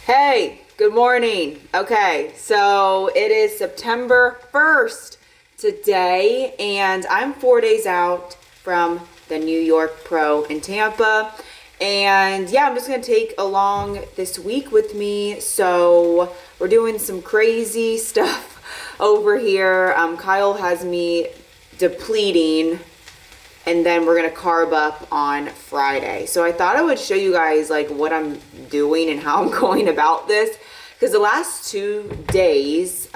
Hey, good morning. Okay, so it is September 1st today, and I'm 4 days out from the New York Pro in Tampa. And yeah, I'm just gonna take along this week with me. So we're doing some crazy stuff over here. Kyle has me depleting, and then we're gonna carb up on Friday. So I thought I would show you guys like what I'm doing and how I'm going about this, because the last 2 days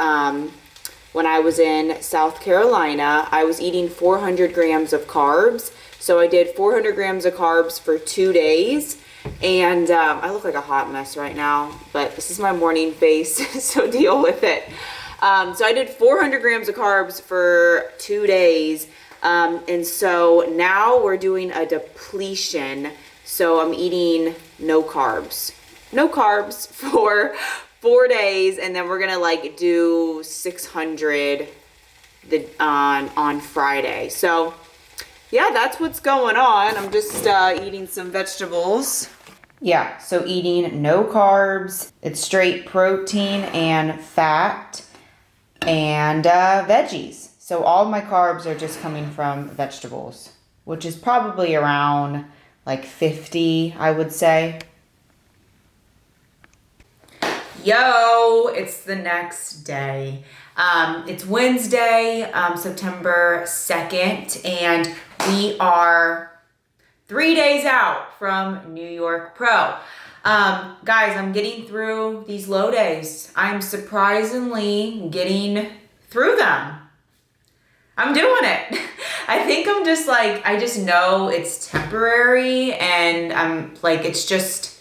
when I was in South Carolina, I was eating 400 grams of carbs. So I did 400 grams of carbs for 2 days, and I look like a hot mess right now, but this is my morning face, so deal with it. So I did 400 grams of carbs for 2 days. And so now we're doing a depletion. So I'm eating no carbs for 4 days. And then we're going to like do 600 on Friday. So yeah, that's what's going on. I'm just eating some vegetables. Yeah, so eating no carbs. It's straight protein and fat and veggies. So all my carbs are just coming from vegetables, which is probably around like 50, I would say. Yo, it's the next day. It's Wednesday, September 2nd, and we are 3 days out from New York Pro. Guys, I'm getting through these low days. I'm surprisingly getting through them. I'm doing it. I think I'm just like, I just know it's temporary, and I'm like, it's just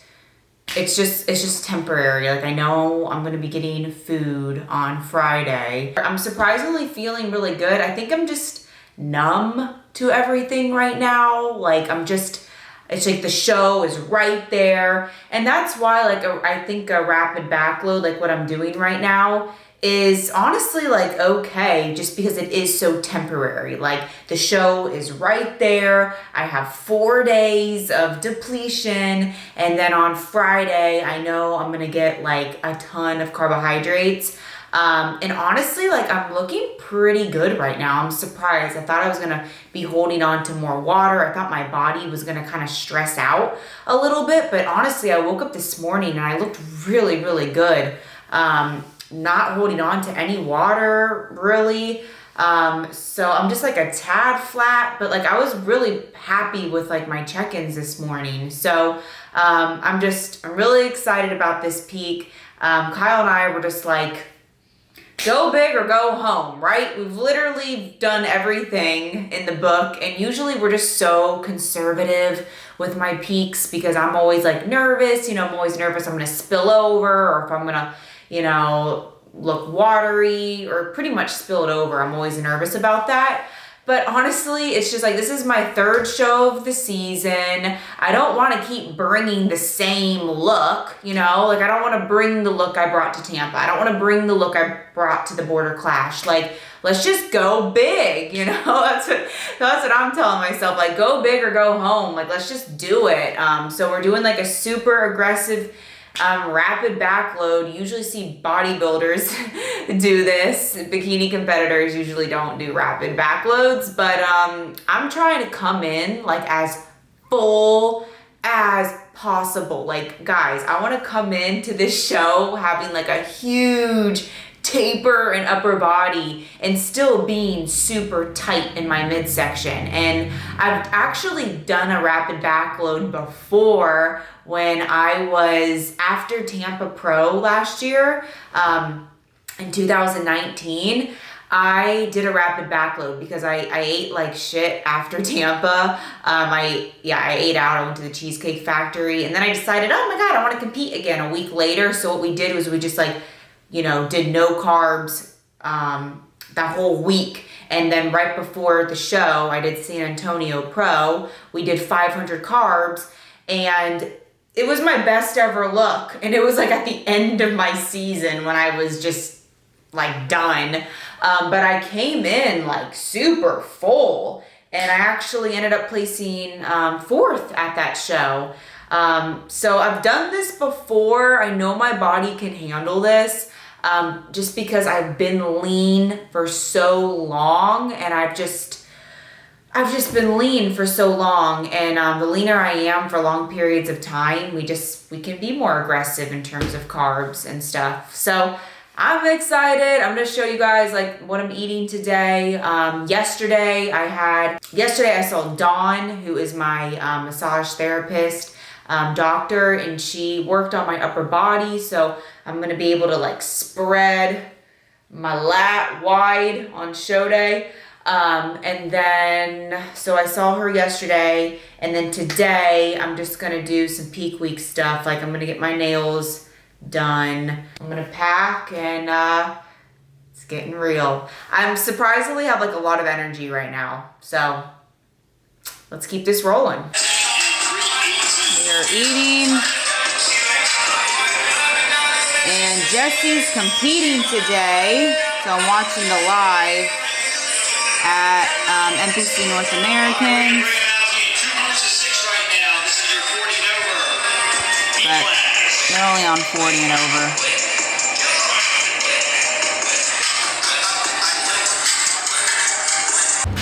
temporary. Like I know I'm going to be getting food on Friday. I'm surprisingly feeling really good. I think I'm just numb to everything right now. Like it's like the show is right there. And that's why like I think a rapid backload, like what I'm doing right now, is honestly like okay, just because it is so temporary. Like the show is right there. I have 4 days of depletion, and then on Friday I know I'm gonna get like a ton of carbohydrates. And honestly, like I'm looking pretty good right now. I'm surprised. I thought I was gonna be holding on to more water. I thought my body was gonna kind of stress out a little bit, but honestly I woke up this morning and I looked really, really good. Not holding on to any water really. So I'm just like a tad flat, but like I was really happy with like my check-ins this morning. So I'm really excited about this peak. Kyle and I were just like, go big or go home, right? We've literally done everything in the book, and usually we're just so conservative with my peaks because I'm always like nervous. I'm always nervous I'm gonna spill over, or if I'm gonna look watery or pretty much spill it over. I'm always nervous about that. But honestly, it's just like, this is my 3rd show of the season. I don't want to keep bringing the same look, like I don't want to bring the look I brought to Tampa. I don't want to bring the look I brought to the Border Clash. Like, let's just go big, that's what I'm telling myself. Like, go big or go home. Like, let's just do it. So we're doing like a super aggressive rapid backload. You usually see bodybuilders do this. Bikini competitors usually don't do rapid backloads, but I'm trying to come in like as full as possible. Like, guys, I want to come into this show having like a huge taper and upper body and still being super tight in my midsection. And I've actually done a rapid backload before when I was after Tampa Pro last year, in 2019. I did a rapid backload because I ate like shit after Tampa. I ate out. I went to the Cheesecake Factory, and then I decided, oh my God, I want to compete again a week later. So what we did was we just like, did no carbs that whole week. And then right before the show, I did San Antonio Pro. We did 500 carbs, and it was my best ever look. And it was like at the end of my season when I was just like done. But I came in like super full, and I actually ended up placing 4th at that show. So I've done this before. I know my body can handle this, just because I've been lean for so long, and I've just been lean for so long, and the leaner I am for long periods of time, we can be more aggressive in terms of carbs and stuff. So I'm excited. I'm gonna show you guys like what I'm eating today. Yesterday I saw Dawn, who is my massage therapist, doctor, and she worked on my upper body. So I'm gonna be able to like spread my lat wide on show day. And then, so I saw her yesterday, and then today I'm just gonna do some peak week stuff. Like I'm gonna get my nails done. I'm gonna pack, and it's getting real. I'm surprisingly have like a lot of energy right now. So let's keep this rolling. We are eating, and Jesse's competing today. So I'm watching the live at NPC North American. But they're only on 40 and over.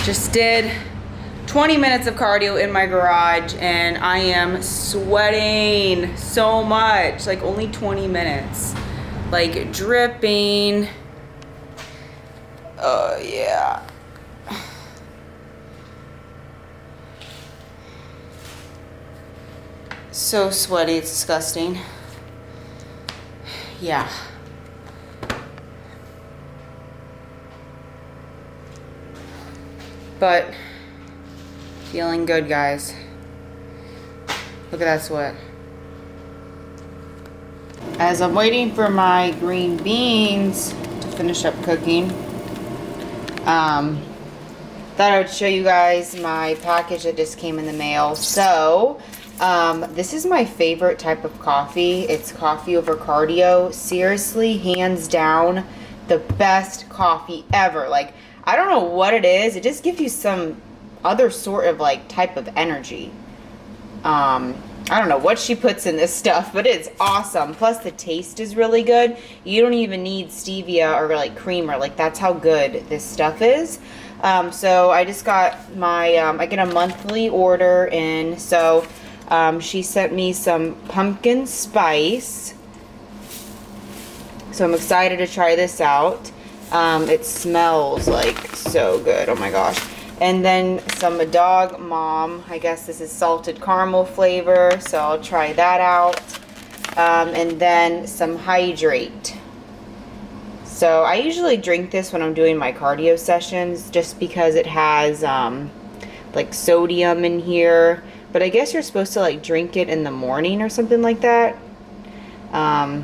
Just did 20 minutes of cardio in my garage, and I am sweating so much. Like only 20 minutes. Like dripping. Oh yeah. So sweaty, it's disgusting. Yeah. But feeling good, guys. Look at that sweat. As I'm waiting for my green beans to finish up cooking, thought I would show you guys my package that just came in the mail. So this is my favorite type of coffee. It's coffee over cardio. Seriously, hands down, the best coffee ever. Like, I don't know what it is. It just gives you some other sort of like type of energy. I don't know what she puts in this stuff, but it's awesome. Plus the taste is really good. You don't even need stevia or like creamer. Like that's how good this stuff is. So I just got my, I get a monthly order in. So she sent me some pumpkin spice. So I'm excited to try this out. It smells like so good. Oh my gosh. And then some Dog Mom. I guess this is salted caramel flavor. So I'll try that out. And then some Hydrate. So I usually drink this when I'm doing my cardio sessions just because it has like sodium in here. But I guess you're supposed to like drink it in the morning or something like that. I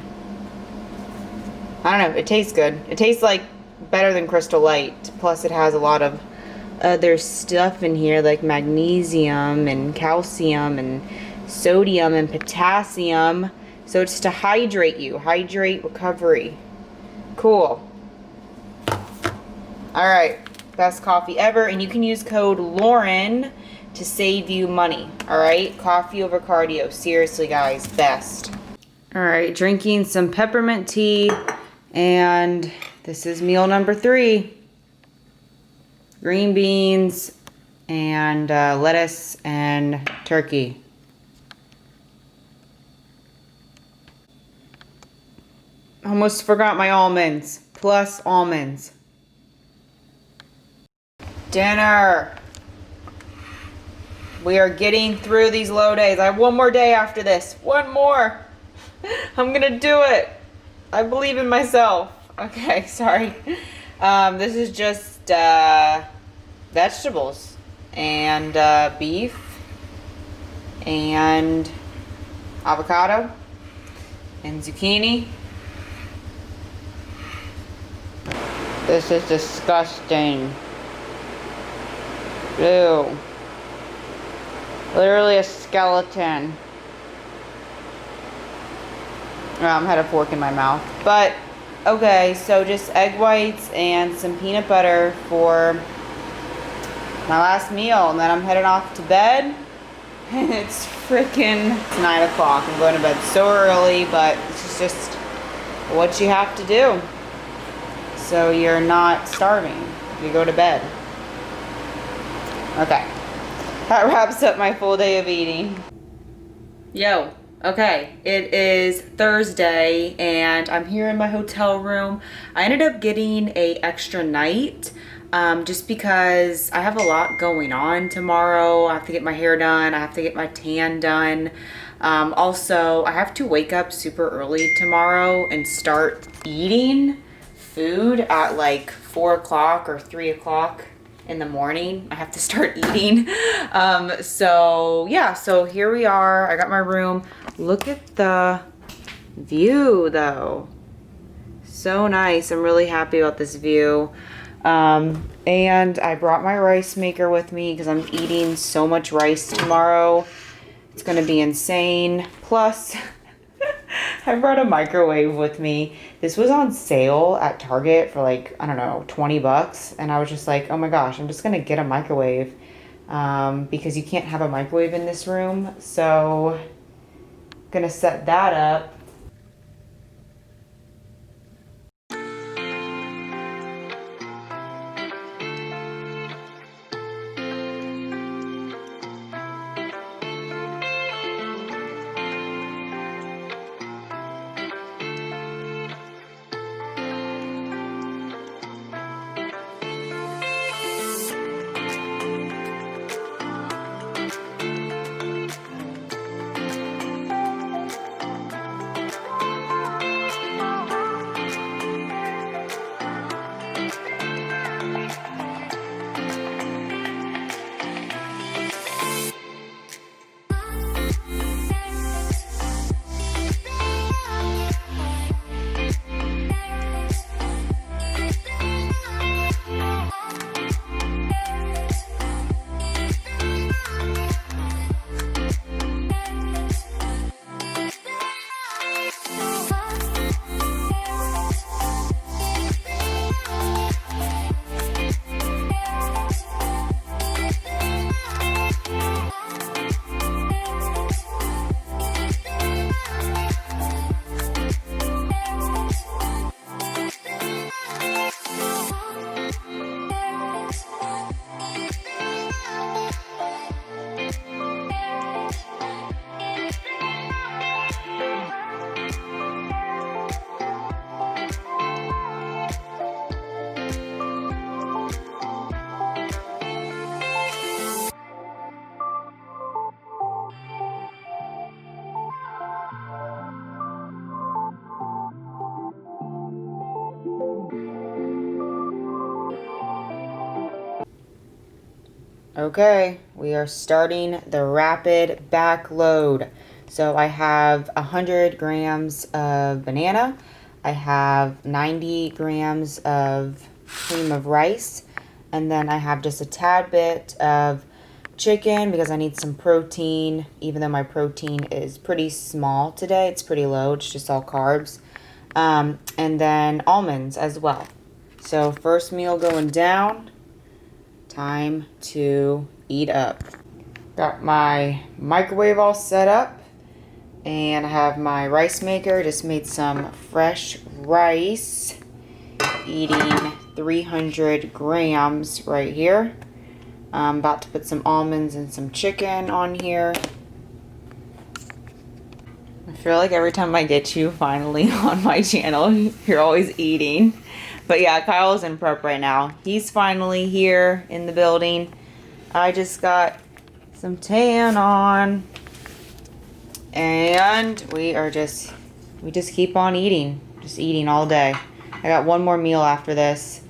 don't know. It tastes good. It tastes like better than Crystal Light. Plus it has a lot of other stuff in here like magnesium and calcium and sodium and potassium. So it's to hydrate you. Hydrate recovery. Cool. Alright. Best coffee ever. And you can use code Lauren to save you money. Alright? Coffee over cardio. Seriously, guys. Best. Alright. Drinking some peppermint tea. And this is meal number 3. Green beans and lettuce and turkey. Almost forgot my almonds. Plus almonds. Dinner. We are getting through these low days. I have one more day after this. One more. I'm gonna do it. I believe in myself. Okay, sorry. This is just vegetables and beef and avocado and zucchini. This is disgusting. Ew. Literally a skeleton. I had a fork in my mouth. But, okay, so just egg whites and some peanut butter for my last meal. And then I'm heading off to bed. It's freaking 9 o'clock. I'm going to bed so early, but it's just what you have to do. So you're not starving. You go to bed. Okay. That wraps up my full day of eating. Yo, okay. It is Thursday and I'm here in my hotel room. I ended up getting an extra night. Just because I have a lot going on tomorrow. I have to get my hair done. I have to get my tan done. Also, I have to wake up super early tomorrow and start eating food at like 4 o'clock or 3 o'clock in the morning. I have to start eating. So yeah, so here we are. I got my room. Look at the view though. So nice. I'm really happy about this view. And I brought my rice maker with me because I'm eating so much rice tomorrow. It's gonna be insane. Plus, I brought a microwave with me. This was on sale at Target for like, I don't know, 20 bucks. And I was just like, oh my gosh, I'm just gonna get a microwave. Because you can't have a microwave in this room. So, gonna set that up. Okay, we are starting the rapid backload. So I have 100 grams of banana. I have 90 grams of cream of rice. And then I have just a tad bit of chicken because I need some protein, even though my protein is pretty small today. It's pretty low. It's just all carbs. And then almonds as well. So first meal going down. Time to eat up. Got my microwave all set up and I have my rice maker. Just made some fresh rice. Eating 300 grams right here. I'm about to put some almonds and some chicken on here. I feel like every time I get you finally on my channel, you're always eating. But yeah, Kyle's in prep right now. He's finally here in the building. I just got some tan on. And we just keep on eating. Just eating all day. I got one more meal after this.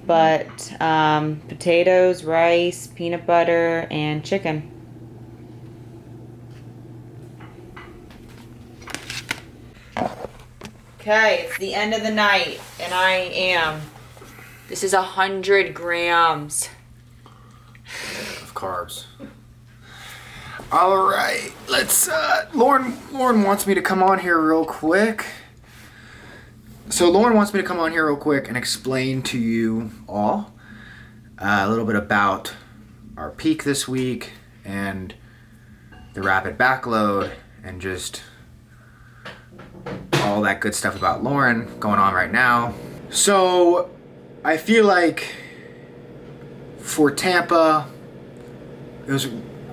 But potatoes, rice, peanut butter, and chicken. Okay, it's the end of the night, and this is 100 grams of carbs. All right, let's, Lauren wants me to come on here real quick. So Lauren wants me to come on here real quick and explain to you all a little bit about our peak this week and the rapid backload, and just all that good stuff about Lauren going on right now. So I feel like for Tampa,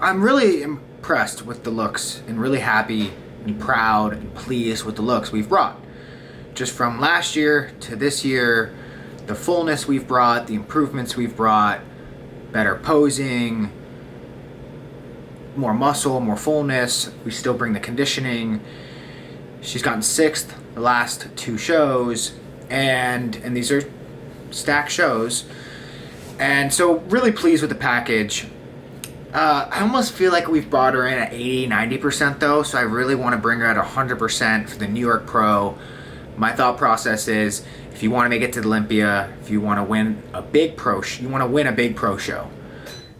I'm really impressed with the looks and really happy and proud and pleased with the looks we've brought. Just from last year to this year, the fullness we've brought, the improvements we've brought, better posing, more muscle, more fullness. We still bring the conditioning. She's gotten 6th the last 2 shows, and these are stacked shows. And so really pleased with the package. I almost feel like we've brought her in at 80-90% though, so I really want to bring her at 100% for the New York Pro. My thought process is, if you want to make it to Olympia, if you want to win a big pro, you want to win a big pro show.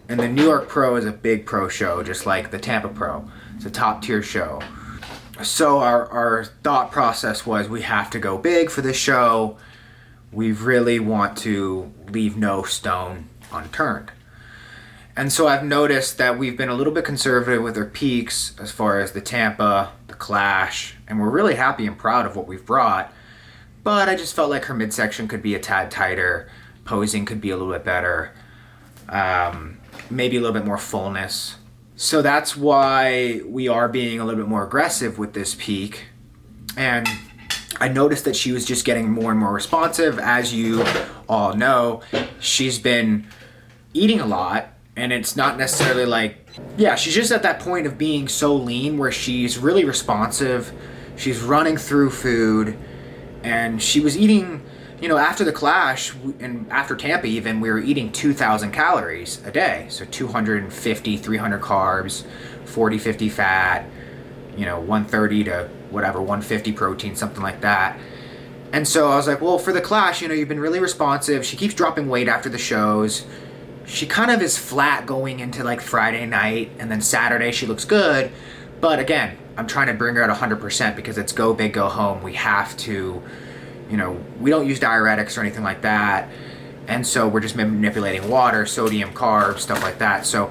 And the New York Pro is a big pro show, just like the Tampa Pro. It's a top tier show. So our thought process was, we have to go big for this show. We really want to leave no stone unturned. And so I've noticed that we've been a little bit conservative with our peaks as far as the Tampa, the Clash, and we're really happy and proud of what we've brought. But I just felt like her midsection could be a tad tighter, posing could be a little bit better, maybe a little bit more fullness. So that's why we are being a little bit more aggressive with this peak. And I noticed that she was just getting more and more responsive. As you all know, she's been eating a lot, and it's not necessarily like, yeah, she's just at that point of being so lean where she's really responsive. She's running through food, and she was eating, after the Clash and after Tampa even, we were eating 2,000 calories a day. So 250, 300 carbs, 40, 50 fat, 130 to whatever, 150 protein, something like that. And so I was like, well, for the Clash, you've been really responsive. She keeps dropping weight after the shows. She kind of is flat going into like Friday night, and then Saturday she looks good. But again, I'm trying to bring her at 100% because it's go big, go home. We have to, we don't use diuretics or anything like that. And so we're just manipulating water, sodium, carbs, stuff like that. So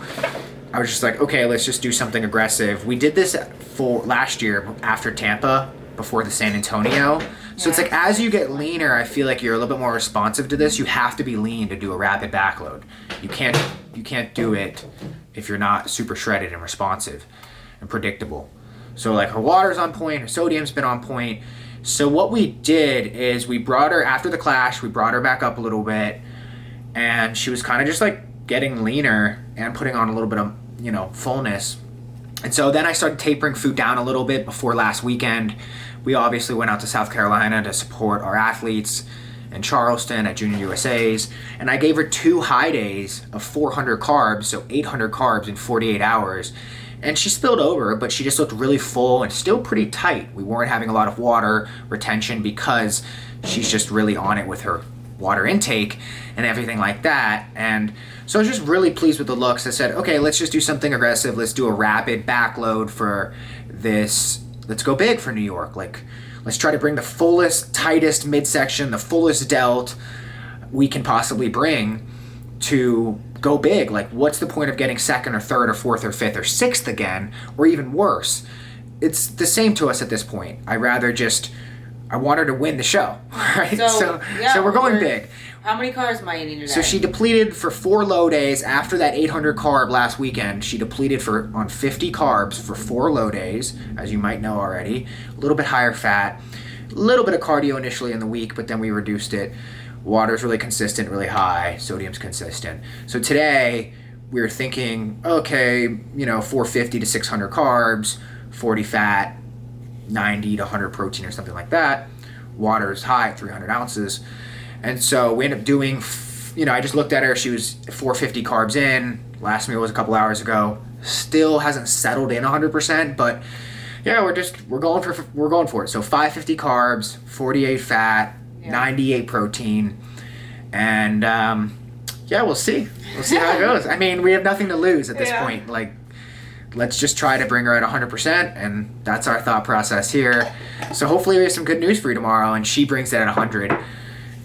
I was just like, okay, let's just do something aggressive. We did this for last year after Tampa, before the San Antonio. So it's like, as you get leaner, I feel like you're a little bit more responsive to this. You have to be lean to do a rapid backload. You can't do it if you're not super shredded and responsive and predictable. So like, her water's on point, her sodium's been on point. So what we did is we brought her, after the Clash, we brought her back up a little bit, and she was kind of just like getting leaner and putting on a little bit of, fullness. And so then I started tapering food down a little bit before last weekend. We obviously went out to South Carolina to support our athletes in Charleston at Junior USA's, and I gave her 2 high days of 400 carbs, so 800 carbs in 48 hours. And she spilled over, but she just looked really full and still pretty tight. We weren't having a lot of water retention because she's just really on it with her water intake and everything like that. And so I was just really pleased with the looks. I said, okay, let's just do something aggressive. Let's do a rapid backload for this. Let's go big for New York. Like, let's try to bring the fullest, tightest midsection, the fullest delt we can possibly bring to go big. Like, what's the point of getting 2nd or 3rd or 4th or 5th or 6th again, or even worse? It's the same to us at this point. I want her to win the show, right? So we're going big. How many carbs am I eating today? So she depleted for 4 low days after that 800 carb last weekend. She depleted on 50 carbs for 4 low days, as you might know already. A little bit higher fat, a little bit of cardio initially in the week, but then we reduced it. Water's really consistent, really high. Sodium's consistent. So today we were thinking, okay, 450 to 600 carbs, 40 fat, 90 to 100 protein or something like that. Water's high at 300 ounces. And so we ended up doing, I just looked at her. She was 450 carbs in. Last meal was a couple hours ago. Still hasn't settled in 100%, but yeah, we're going for it. So 550 carbs, 48 fat, 98 protein, and we'll see. We'll see how it goes. I mean, we have nothing to lose at this point. Like, let's just try to bring her at 100%, and that's our thought process here. So hopefully we have some good news for you tomorrow, and she brings it at 100.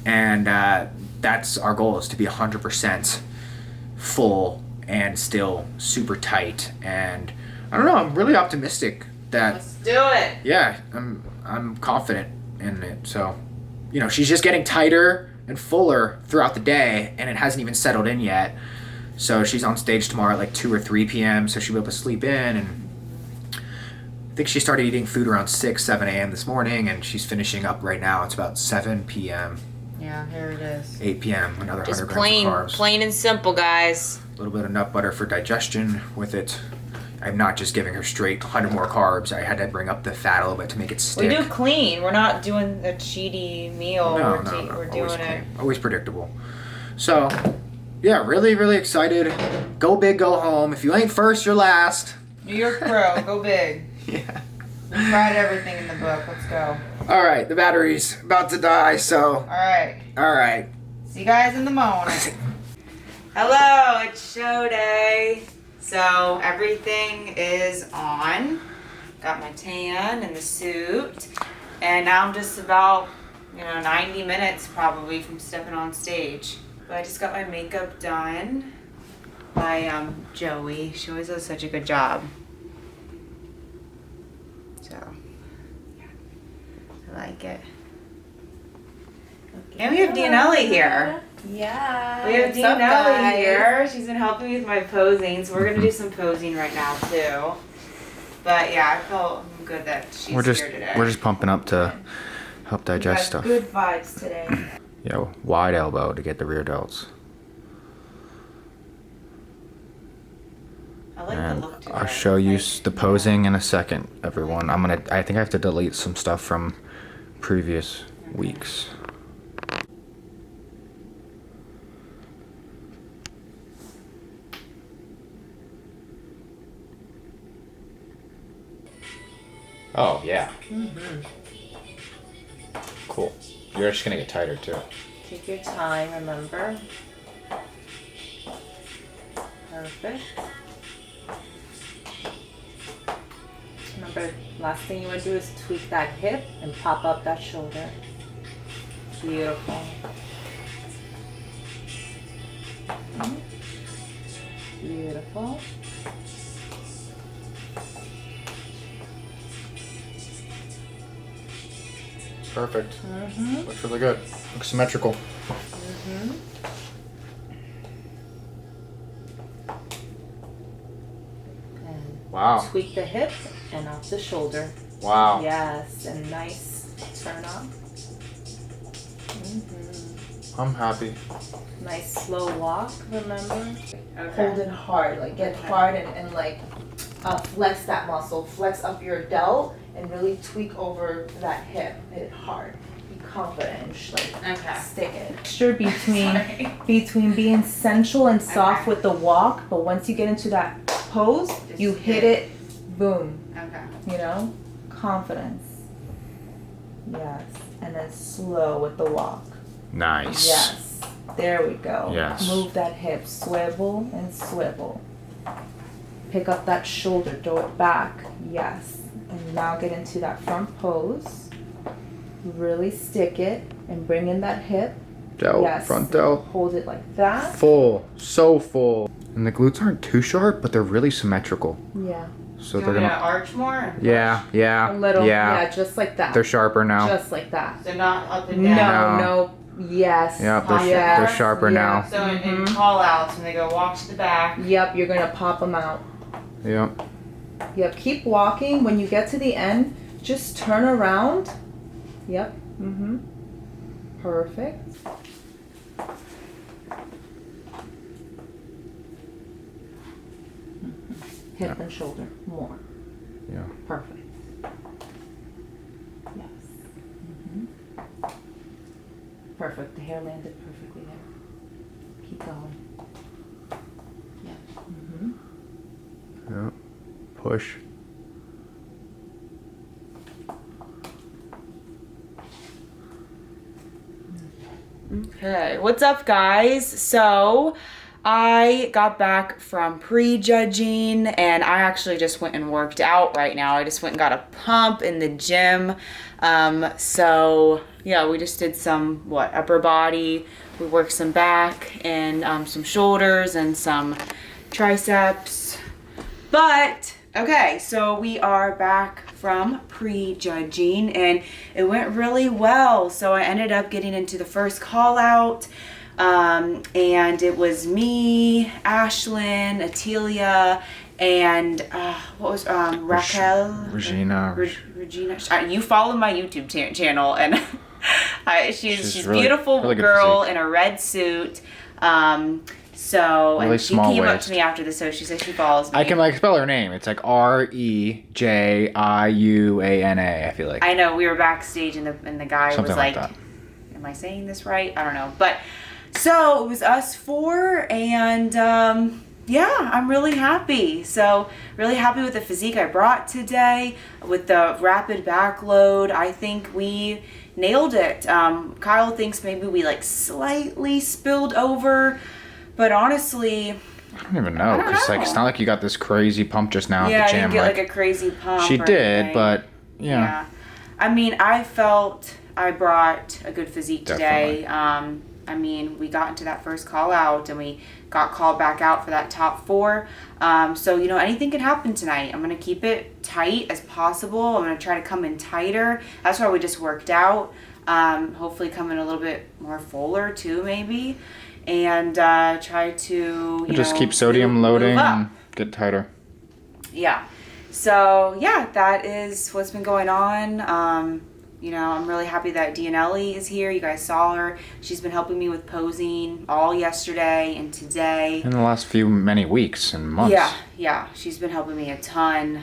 And that's our goal, is to be 100% full and still super tight. And I don't know. I'm really optimistic that. Let's do it. Yeah, I'm confident in it. So, you know, she's just getting tighter and fuller throughout the day, and it hasn't even settled in yet. So she's on stage tomorrow at like 2 or 3 p.m. So she'll be able to sleep in. And I think she started eating food around 6, 7 a.m. this morning, and she's finishing up right now. It's about 7 p.m. Yeah, here it is. 8 p.m. Another 100 Just grams of carbs. plain and simple, guys. A little bit of nut butter for digestion with it. I'm not just giving her straight 100 more carbs. I had to bring up the fat a little bit to make it stick. We do clean. We're not doing a cheaty meal. No, We're doing always it. clean. Always predictable. So, yeah, really, really excited. Go big, go home. If you ain't first, you're last. New York Pro, go big. Yeah. We tried everything in the book. Let's go. All right, the battery's about to die, so. All right. All right. See you guys in the morning. Hello, it's show day. So everything is on. Got my tan and the suit. And now I'm just about, 90 minutes probably from stepping on stage. But I just got my makeup done by Joey. She always does such a good job. So, yeah, I like it. Okay. And we have Dianelli here. Yeah. We have What's up, Dianelli guys? here. She's been helping me with my posing, so we're gonna do some posing right now too. But yeah, I felt good that she's here today. We're just pumping up to help digest stuff. Good vibes today. Yeah, wide elbow to get the rear delts. I like And the look today. I'll show you the posing in a second, everyone. I think I have to delete some stuff from previous weeks. Oh, yeah. Mm-hmm. Cool. You're just gonna get tighter too. Take your time, remember? Perfect. Remember, last thing you want to do is tweak that hip and pop up that shoulder. Beautiful. Mhm. Beautiful. Perfect. Mm-hmm. Looks really good. Looks symmetrical. Mm-hmm. And Wow. tweak the hip and off the shoulder. Wow. Yes, and nice turn up. I'm happy. Nice slow walk, remember? Okay. Hold it hard, like get hard and like flex that muscle, flex up your delt and really tweak over that hip, hit it hard. Be confident and Okay. stick it. Mixture between Sorry. between being sensual and soft Okay. with the walk, but once you get into that pose, Just you hit it, boom, Okay. confidence. Yes, and then slow with the walk. Nice. Yes, there we go. Yes. Move that hip, swivel and swivel. Pick up that shoulder, throw it back. Yes, and now get into that front pose. Really stick it and bring in that hip. Delt, Yes. front delt. Hold it like that. Full, so full. And the glutes aren't too sharp, but they're really symmetrical. Yeah. So You they're want me to gonna. arch more? Yeah, yeah, A little. yeah. Yeah, just like that. They're sharper now. Just like that. So not up and No, down. no. Yes. Yeah, they're Yes. sharper now. So in Mhm. call outs, when they go walk to the back. Yep, you're gonna pop them out. Yeah. Yep, keep walking. When you get to the end, just turn around. Yep. Mm-hmm. Perfect. Hip and shoulder more. Yeah. Perfect. Yes. Perfect. The hair landed perfectly there. Keep going. Yeah. Yeah. Push. Okay, what's up, guys? So I got back from pre-judging and I actually just went and worked out right now. I just went and got a pump in the gym. So yeah, we just did some upper body. We worked some back and some shoulders and some triceps. But Okay, so we are back from prejudging, and it went really well. So I ended up getting into the first call out, and it was me, Ashlyn, Atelia, and what was Raquel? Regina. Regina. You follow my YouTube channel, and she's really, beautiful really good girl physique. in a red suit. So Really and she small came up waist. to me after the show. She said she follows me. I can like spell her name. It's like Rejiuana. I feel like. I know, we were backstage and the guy Something was like like, that. am I saying this right? I don't know. But so it was us four, and yeah, I'm really happy. So really happy with the physique I brought today, with the rapid backload. I think we nailed it. Kyle thinks maybe we like slightly spilled over, but honestly, I don't even know because like it's not like you got this crazy pump just now yeah, at I the gym. didn't get like a crazy pump. she or did, anything. but yeah. I mean, I felt I brought a good physique today. Definitely. I mean, we got into that first call out and we got called back out for that top 4. So, you know, anything can happen tonight. I'm going to keep it tight as possible. I'm going to try to come in tighter. That's why we just worked out. Hopefully come in a little bit more fuller too, maybe. And try to, Just keep sodium loading and get tighter. Yeah. So, yeah, that is what's been going on. You know, I'm really happy that Dianelli is here. You guys saw her. She's been helping me with posing all yesterday and today. In the last many weeks and months. Yeah. She's been helping me a ton.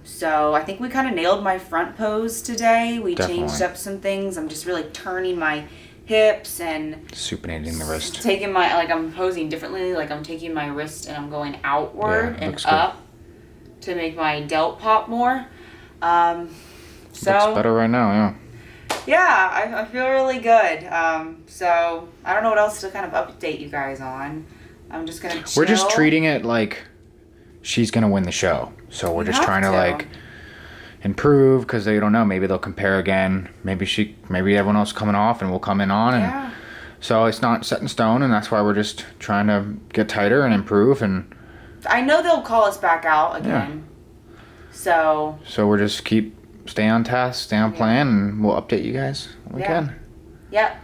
So I think we kind of nailed my front pose today. We changed up some things. I'm just really turning my hips and supinating the wrist. Taking my, like, I'm posing differently. Like, I'm taking my wrist and I'm going outward and up to make my delt pop more. So looks better right now, yeah. Yeah, I feel really good. So I don't know what else to kind of update you guys on. I'm just gonna chill. We're just treating it like she's gonna win the show. So we're just trying to like improve because they don't know. Maybe they'll compare again. Maybe everyone else coming off and we'll come in on. And so it's not set in stone, and that's why we're just trying to get tighter and improve. And I know they'll call us back out again. Yeah. So we're just stay on task, stay on plan, and we'll update you guys when we can. Yep.